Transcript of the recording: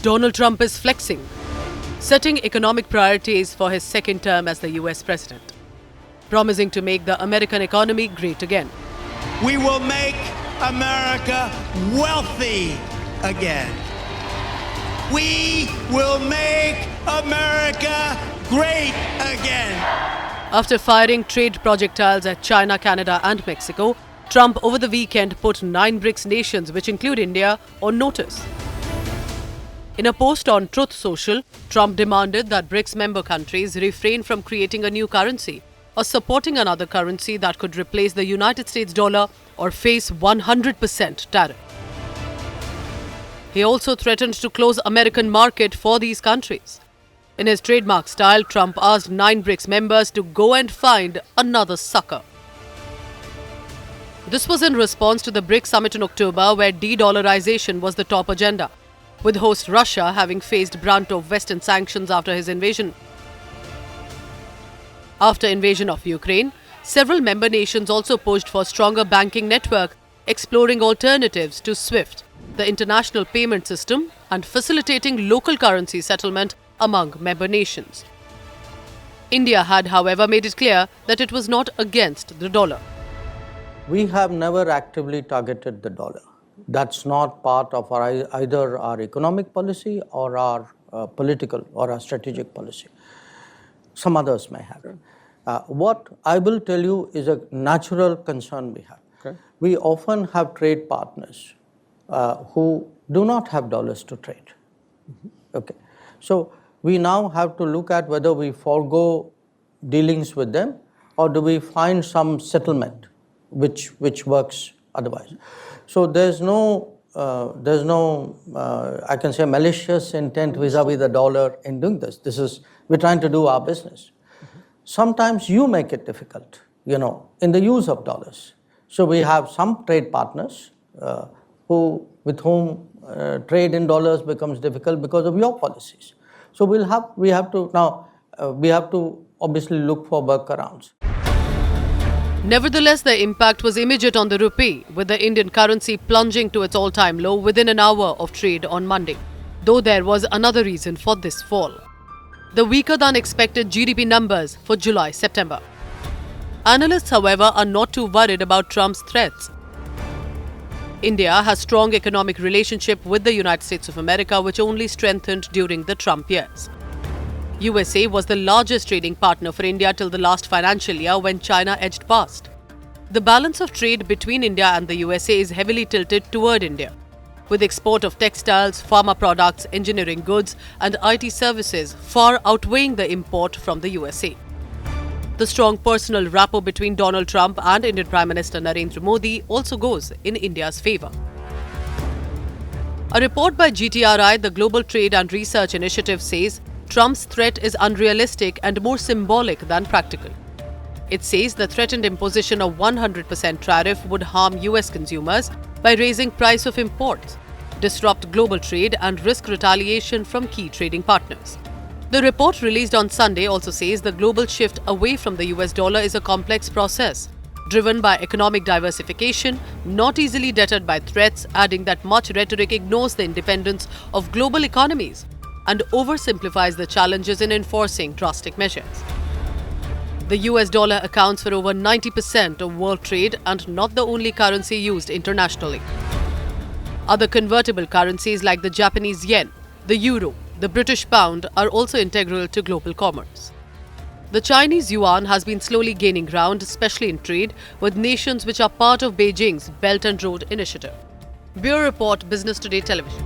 Donald Trump is flexing, setting economic priorities for his second term as the US president, promising to make the American economy great again. We will make America wealthy again. We will make America great again. After firing trade projectiles at China, Canada and Mexico, Trump over the weekend put 9 BRICS nations, which include India, on notice. In a post on Truth Social, Trump demanded that BRICS member countries refrain from creating a new currency or supporting another currency that could replace the United States dollar or face 100% tariff. He also threatened to close American market for these countries. In his trademark style, Trump asked 9 BRICS members to go and find another sucker. This was in response to the BRICS summit in October, where de-dollarization was the top agenda, with host Russia having faced brunt of Western sanctions after his invasion. After invasion of Ukraine, several member nations also pushed for stronger banking network, exploring alternatives to SWIFT, the international payment system, and facilitating local currency settlement among member nations. India had, however, made it clear that it was not against the dollar. We have never actively targeted the dollar. That's not part of either our economic policy or our political or our strategic policy. Some others may have. What I will tell you is a natural concern we have. Okay. We often have trade partners who do not have dollars to trade. Okay. So we now have to look at whether we forego dealings with them or do we find some settlement which works otherwise. So there's no I can say malicious intent vis-a-vis the dollar in doing this. We're trying to do our business. Sometimes you make it difficult, in the use of dollars. So we have some trade partners with whom trade in dollars becomes difficult because of your policies. So we have to obviously look for workarounds. Nevertheless, the impact was immediate on the rupee, with the Indian currency plunging to its all-time low within an hour of trade on Monday, though there was another reason for this fall: the weaker-than-expected GDP numbers for July-September. Analysts, however, are not too worried about Trump's threats. India has strong economic relationship with the United States of America, which only strengthened during the Trump years. USA was the largest trading partner for India till the last financial year, when China edged past. The balance of trade between India and the USA is heavily tilted toward India, with export of textiles, pharma products, engineering goods and IT services far outweighing the import from the USA. The strong personal rapport between Donald Trump and Indian Prime Minister Narendra Modi also goes in India's favour. A report by GTRI, the Global Trade and Research Initiative, says Trump's threat is unrealistic and more symbolic than practical. It says the threatened imposition of 100% tariff would harm US consumers by raising price of imports, disrupt global trade and risk retaliation from key trading partners. The report released on Sunday also says the global shift away from the US dollar is a complex process, driven by economic diversification, not easily deterred by threats, adding that much rhetoric ignores the independence of global economies and oversimplifies the challenges in enforcing drastic measures. The US dollar accounts for over 90% of world trade and not the only currency used internationally. Other convertible currencies like the Japanese yen, the euro, the British pound are also integral to global commerce. The Chinese yuan has been slowly gaining ground, especially in trade with nations which are part of Beijing's Belt and Road Initiative. Bureau Report, Business Today Television.